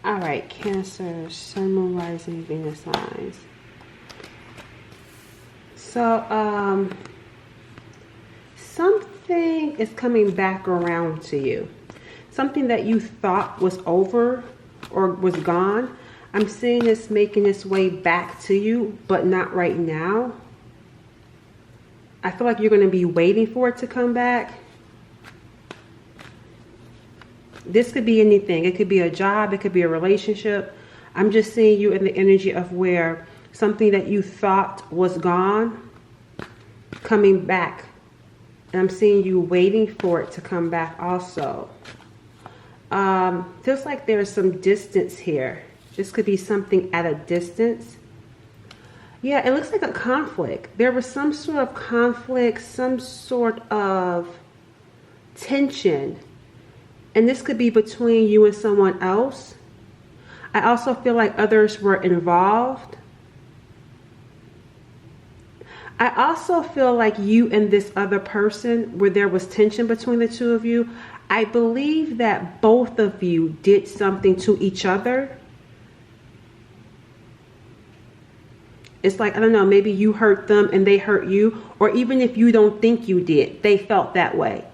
All right, Cancer, Sun, Moon, Rising, Venus signs. So, something is coming back around to you. Something that you thought was over or was gone. I'm seeing this making its way back to you, but not right now. I feel like you're going to be waiting for it to come back. This could be anything. It could be a job. It could be a relationship. I'm just seeing you in the energy of where something that you thought was gone, coming back. And I'm seeing you waiting for it to come back also. Feels like there's some distance here. This could be something at a distance. Yeah, it looks like a conflict. There was some sort of conflict, some sort of tension. And this could be between you and someone else. I also feel like others were involved. I also feel like you and this other person, where there was tension between the two of you, I believe that both of you did something to each other. It's like, I don't know, maybe you hurt them and they hurt you. Or even if you don't think you did, they felt that way.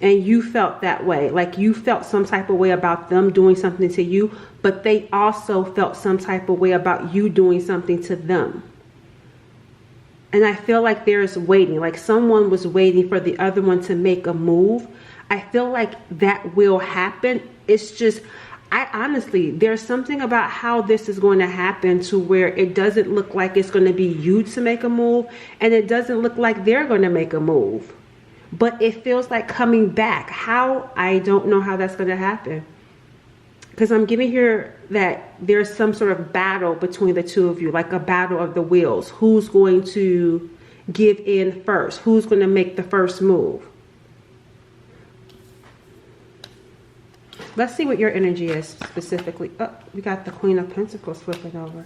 And you felt that way. Like you felt some type of way about them doing something to you. But they also felt some type of way about you doing something to them. And I feel like there's waiting. Like someone was waiting for the other one to make a move. I feel like that will happen. It's just, I honestly, there's something about how this is going to happen to where it doesn't look like it's going to be you to make a move. And it doesn't look like they're going to make a move. But it feels like coming back. How? I don't know how that's going to happen. Because I'm getting here that there's some sort of battle between the two of you. Like a battle of the wills. Who's going to give in first? Who's going to make the first move? Let's see what your energy is specifically. Oh, we got the Queen of Pentacles flipping over.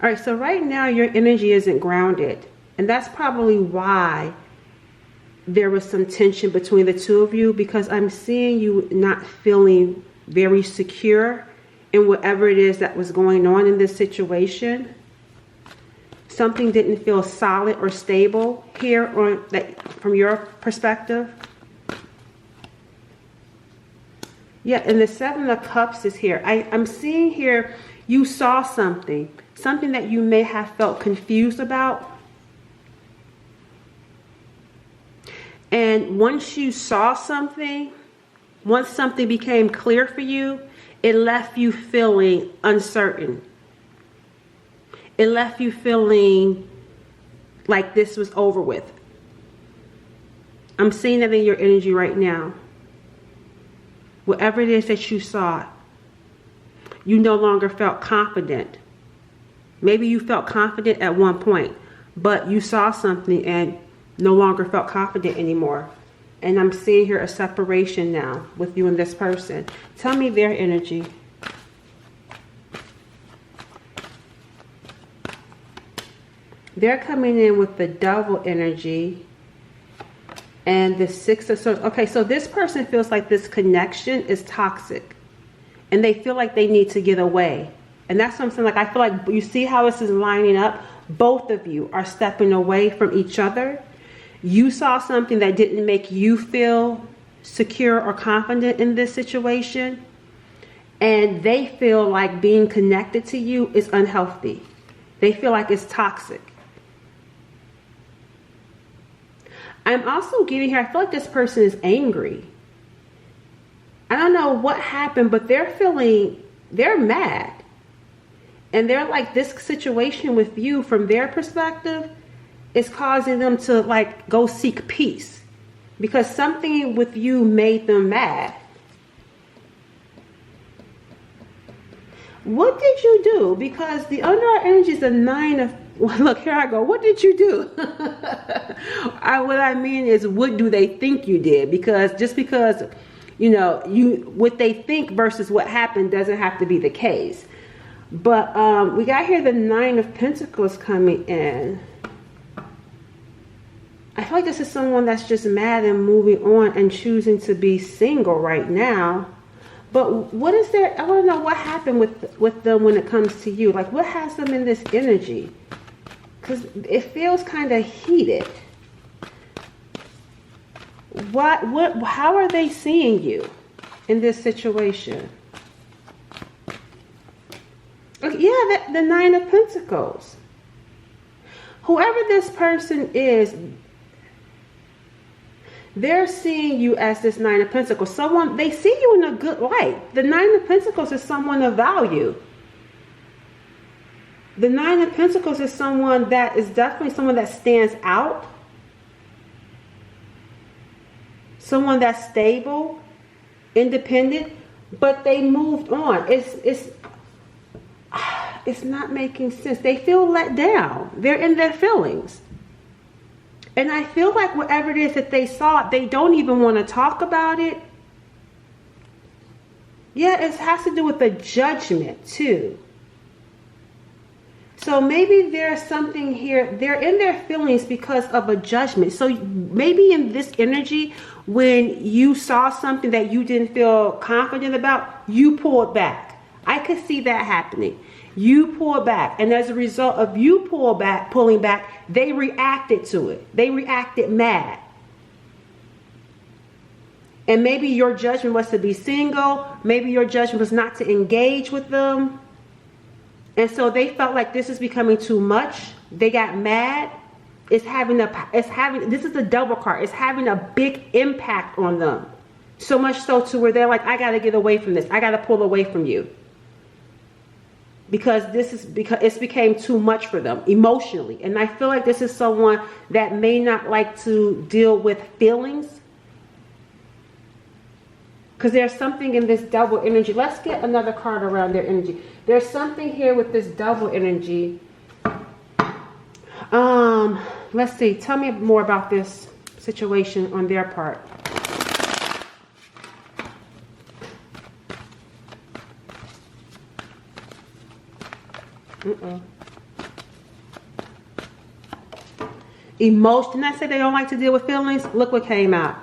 All right, so right now your energy isn't grounded. And that's probably why there was some tension between the two of you, because I'm seeing you not feeling very secure in whatever it is that was going on in this situation. Something didn't feel solid or stable here, or that from your perspective. Yeah, and the Seven of Cups is here. I'm seeing here you saw something that you may have felt confused about. And once you saw something, once something became clear for you, it left you feeling uncertain. It left you feeling like this was over with. I'm seeing that in your energy right now. Whatever it is that you saw, you no longer felt confident. Maybe you felt confident at one point, but you saw something and no longer felt confident anymore. And I'm seeing here a separation now with you and this person. Tell me their energy. They're coming in with the Devil energy and the Six of Swords. Okay, so this person feels like this connection is toxic. And they feel like they need to get away. And that's what I'm saying. Like, I feel like you see how this is lining up. Both of you are stepping away from each other. You saw something that didn't make you feel secure or confident in this situation. And they feel like being connected to you is unhealthy. They feel like it's toxic. I'm also getting here, I feel like this person is angry. I don't know what happened, but they're mad. And they're like, this situation with you, from their perspective, is causing them to like go seek peace. Because something with you made them mad. What did you do? Because the underlying energy is the Nine of... Well, look, here I go. What did you do? What I mean is, what do they think you did? Because just because, you know, what they think versus what happened doesn't have to be the case. But we got here the Nine of Pentacles coming in. I feel like this is someone that's just mad and moving on and choosing to be single right now. But what is there? I want to know what happened with them when it comes to you. Like, what has them in this energy? Because it feels kind of heated. How are they seeing you in this situation? Yeah, the Nine of Pentacles. Whoever this person is, they're seeing you as this Nine of Pentacles. Someone, they see you in a good light. The Nine of Pentacles is someone of value. The Nine of Pentacles is someone that is definitely someone that stands out. Someone that's stable, independent, but they moved on. It's not making sense. They feel let down. They're in their feelings. And I feel like whatever it is that they saw, they don't even want to talk about it. Yeah, it has to do with the judgment too. So maybe there's something here. They're in their feelings because of a judgment. So maybe in this energy, when you saw something that you didn't feel confident about, you pulled back. I could see that happening. You pulled back. And as a result of you pulling back, they reacted to it. They reacted mad. And maybe your judgment was to be single. Maybe your judgment was not to engage with them. And so they felt like this is becoming too much. They got mad. This is a double card. It's having a big impact on them. So much so to where they're like, I got to get away from this. I got to pull away from you. Because it's became too much for them emotionally. And I feel like this is someone that may not like to deal with feelings. Because there's something in this double energy. Let's get another card around their energy. There's something here with this double energy. Let's see. Tell me more about this situation on their part. Emotion. I said they don't like to deal with feelings. Look what came out.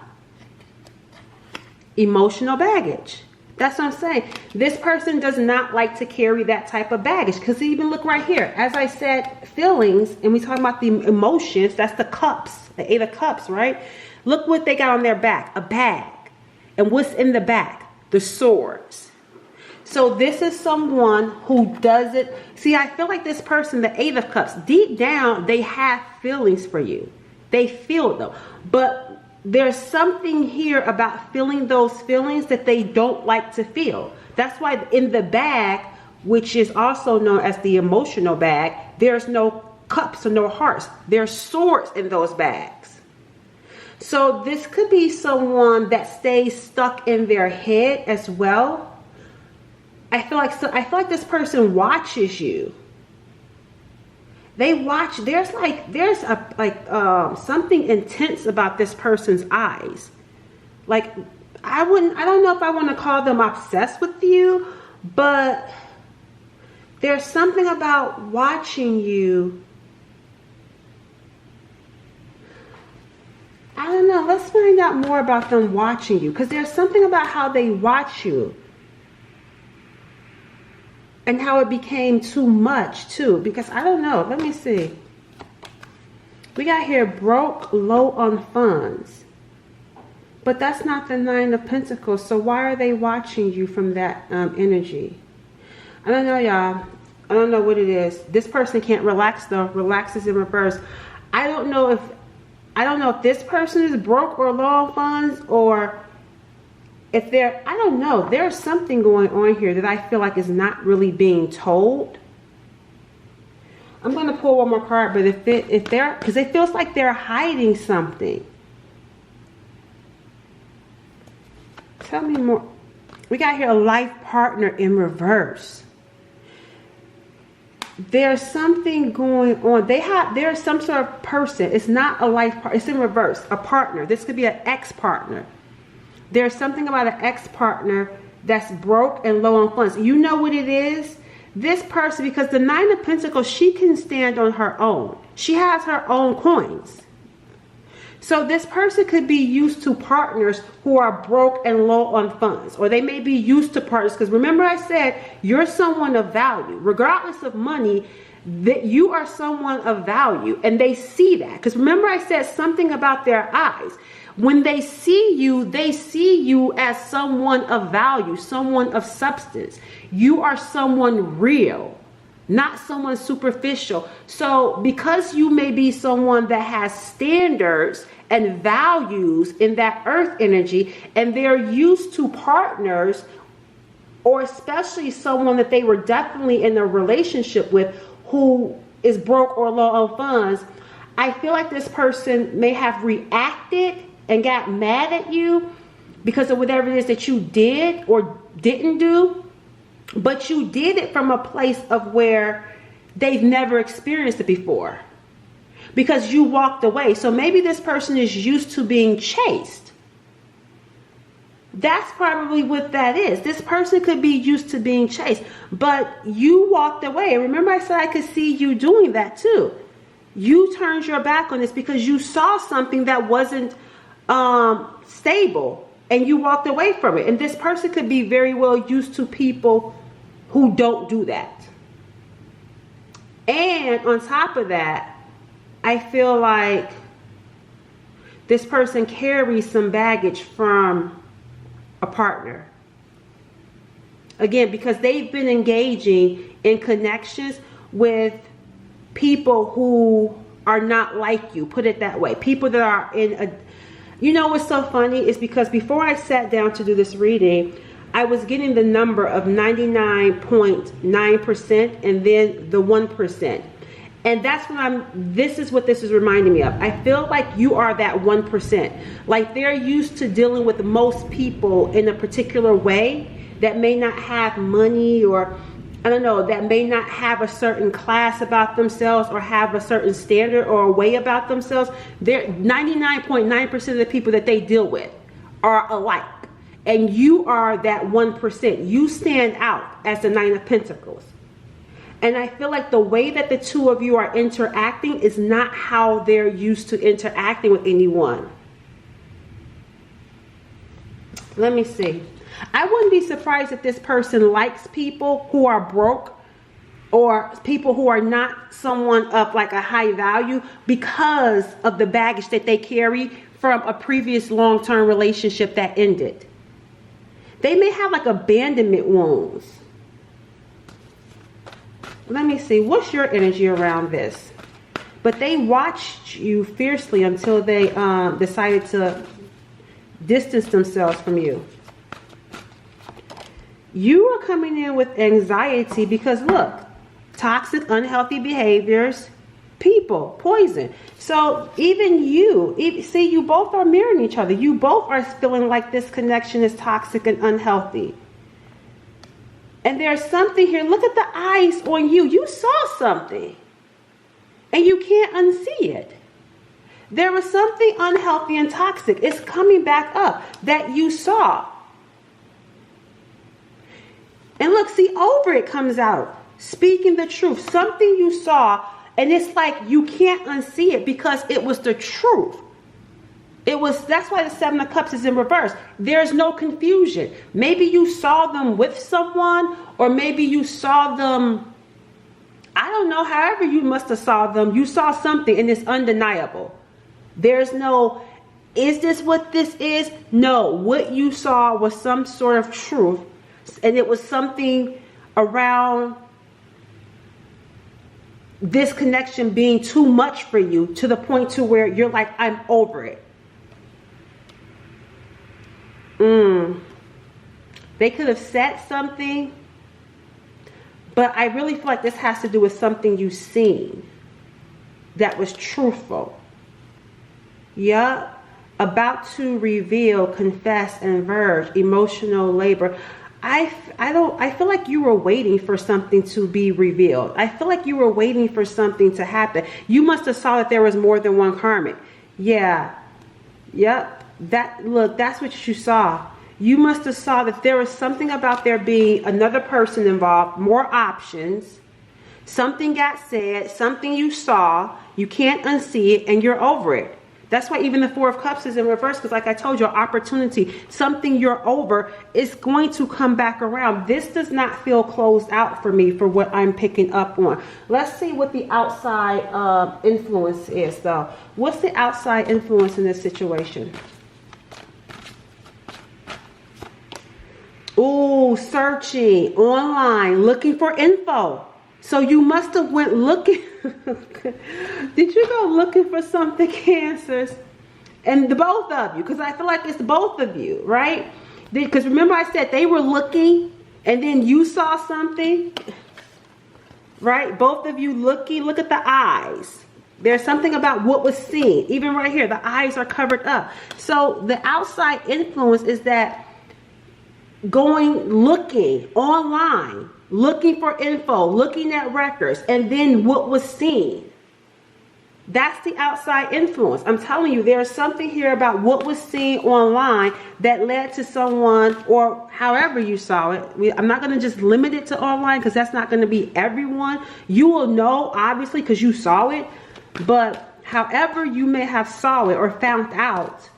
Emotional baggage. That's what I'm saying. This person does not like to carry that type of baggage. Because even look right here. As I said, feelings, and we talk about the emotions, that's the cups, the Eight of Cups, right? Look what they got on their back, a bag. And what's in the back? The swords. So this is someone who doesn't, see, I feel like this person, the Eight of Cups, deep down, they have feelings for you. They feel them. But there's something here about feeling those feelings that they don't like to feel. That's why in the bag, which is also known as the emotional bag, there's no cups or no hearts. There's swords in those bags. So this could be someone that stays stuck in their head as well. I feel like this person watches you. They watch. There's something intense about this person's eyes. Like, I don't know if I want to call them obsessed with you, but there's something about watching you. I don't know. Let's find out more about them watching you, because there's something about how they watch you. And how it became too much too. Because I don't know. Let me see. We got here broke, low on funds. But that's not the Nine of Pentacles. So why are they watching you from that energy? I don't know, y'all. I don't know what it is. This person can't relax though. Relax is in reverse. I don't know if this person is broke or low on funds, or if they're, I don't know, there's something going on here that I feel like is not really being told. I'm going to pull one more card, but if they're, because it feels like they're hiding something. Tell me more. We got here a life partner in reverse. There's something going on. There's some sort of person. It's not a life partner. It's in reverse. A partner. This could be an ex-partner. There's something about an ex-partner that's broke and low on funds. You know what it is? This person, because the Nine of Pentacles, she can stand on her own. She has her own coins. So this person could be used to partners who are broke and low on funds, or they may be used to partners, because remember I said you're someone of value. Regardless of money, that you are someone of value, and they see that. Because remember I said something about their eyes. When they see you as someone of value, someone of substance. You are someone real, not someone superficial. So because you may be someone that has standards and values in that earth energy, and they're used to partners, or especially someone that they were definitely in a relationship with who is broke or low on funds, I feel like this person may have reacted and got mad at you because of whatever it is that you did or didn't do. But you did it from a place of where they've never experienced it before, because you walked away. So maybe this person is used to being chased. That's probably what that is. This person could be used to being chased, but you walked away. Remember I said I could see you doing that too. You turned your back on this because you saw something that wasn't stable, and you walked away from it. And this person could be very well used to people who don't do that. And on top of that, I feel like this person carries some baggage from a partner. Again, because they've been engaging in connections with people who are not like you. Put it that way. People that are in a... You know what's so funny is because before I sat down to do this reading, I was getting the number of 99.9% and then the 1%. And that's when this is what this is reminding me of. I feel like you are that 1%. Like they're used to dealing with most people in a particular way that may not have money, or I don't know, that may not have a certain class about themselves or have a certain standard or a way about themselves. They're 99.9% of the people that they deal with are alike. And you are that 1%. You stand out as the Nine of Pentacles. And I feel like the way that the two of you are interacting is not how they're used to interacting with anyone. Let me see. I wouldn't be surprised if this person likes people who are broke, or people who are not someone of like a high value, because of the baggage that they carry from a previous long-term relationship that ended. They may have like abandonment wounds. Let me see. What's your energy around this? But they watched you fiercely until they decided to distance themselves from you. You are coming in with anxiety because look, toxic, unhealthy behaviors, people, poison. So even you, see, you both are mirroring each other. You both are feeling like this connection is toxic and unhealthy. And there's something here. Look at the eyes on you. You saw something. And you can't unsee it. There was something unhealthy and toxic. It's coming back up that you saw. And look, see, over it comes out. Speaking the truth. Something you saw. And it's like you can't unsee it because it was the truth. That's why the Seven of Cups is in reverse. There's no confusion. Maybe you saw them with someone, or maybe you saw them, I don't know, however you must have saw them. You saw something and it's undeniable. There's no, is this what this is? No, what you saw was some sort of truth, and it was something around this connection being too much for you, to the point to where you're like, I'm over it. They could have said something, but I really feel like this has to do with something you've seen that was truthful. Yeah, about to reveal, confess, and verge, emotional labor. I feel like you were waiting for something to be revealed. I feel like you were waiting for something to happen. You must have saw that there was more than one karmic. Yeah. Yep. That's what you saw. You must have saw that there was something about there being another person involved, more options. Something got said, something you saw, you can't unsee it, and you're over it. That's why even the Four of Cups is in reverse, because like I told you, opportunity, something you're over is going to come back around. This does not feel closed out for me for what I'm picking up on. Let's see what the outside influence is though. What's the outside influence in this situation? Ooh, searching online, looking for info. So you must have went looking. Did you go looking for something, Cancers? And the both of you, because I feel like it's both of you, right? Because remember I said they were looking and then you saw something, right? Both of you looking. Look at the eyes. There's something about what was seen. Even right here, the eyes are covered up. So the outside influence is that going looking online, looking for info, looking at records, and then what was seen. That's the outside influence. I'm telling you, there's something here about what was seen online that led to someone, or however you saw it. I'm not going to just limit it to online, because that's not going to be everyone. You will know, obviously, because you saw it. But however you may have saw it or found out,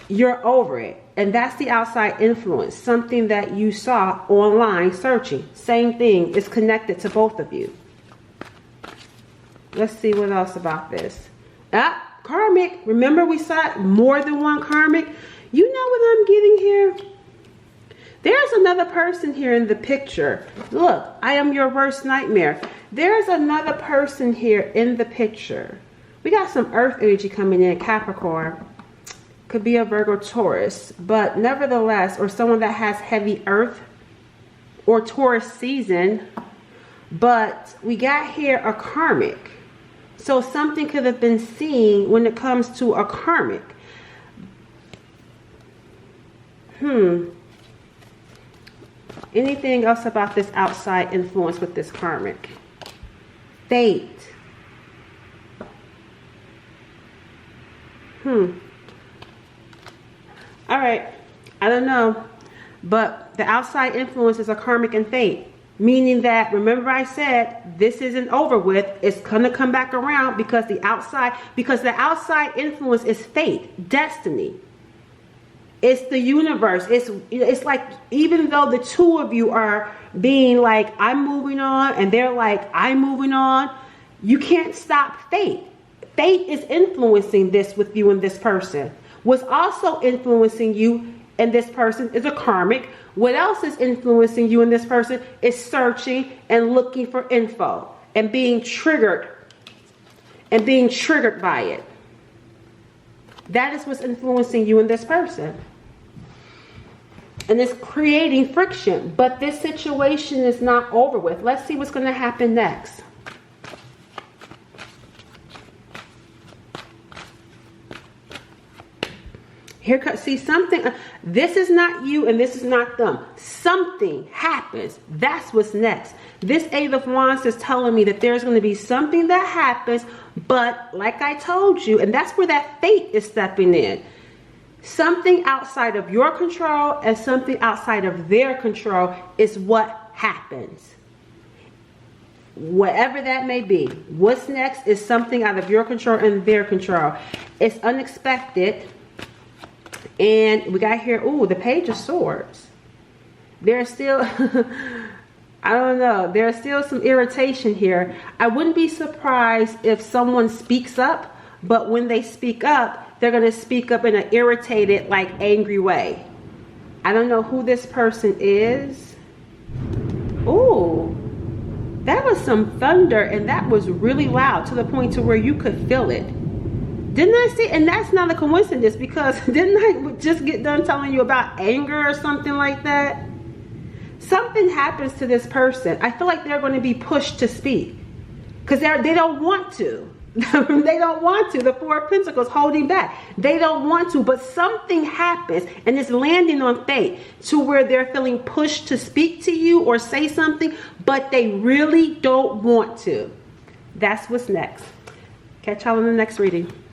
you're over it. And that's the outside influence. Something that you saw online searching. Same thing is connected to both of you. Let's see what else about this. Karmic. Remember we saw more than one karmic? You know what I'm getting here? There's another person here in the picture. Look, I am your worst nightmare. There's another person here in the picture. We got some earth energy coming in, Capricorn. Could be a Virgo, Taurus, but nevertheless, or someone that has heavy earth or Taurus season. But we got here a karmic. So something could have been seen when it comes to a karmic. Anything else about this outside influence with this karmic? Fate. All right, I don't know, but the outside influence is a karmic and fate, meaning that, remember I said, this isn't over with. It's going to come back around because the outside influence is fate, destiny. It's the universe. It's like, even though the two of you are being like, I'm moving on, and they're like, I'm moving on, you can't stop fate. Fate is influencing this with you and this person. What's also influencing you and this person is a karmic. What else is influencing you and this person is searching and looking for info and being triggered by it. That is what's influencing you and this person. And it's creating friction. But this situation is not over with. Let's see what's going to happen next. Here comes, see something, this is not you and this is not them. Something happens. That's what's next. This Eight of Wands is telling me that there's going to be something that happens, but like I told you, and that's where that fate is stepping in. Something outside of your control and something outside of their control is what happens. Whatever that may be. What's next is something out of your control and their control. It's unexpected. And we got here, ooh, the Page of Swords. There's still, I don't know, there's still some irritation here. I wouldn't be surprised if someone speaks up, but when they speak up, they're going to speak up in an irritated, like angry way. I don't know who this person is. Ooh, that was some thunder, and that was really loud to the point to where you could feel it. Didn't I say, and that's not a coincidence, because didn't I just get done telling you about anger or something like that? Something happens to this person. I feel like they're going to be pushed to speak because they don't want to. They don't want to. The Four of Pentacles holding back. They don't want to, but something happens and it's landing on fate to where they're feeling pushed to speak to you or say something, but they really don't want to. That's what's next. Catch y'all in the next reading.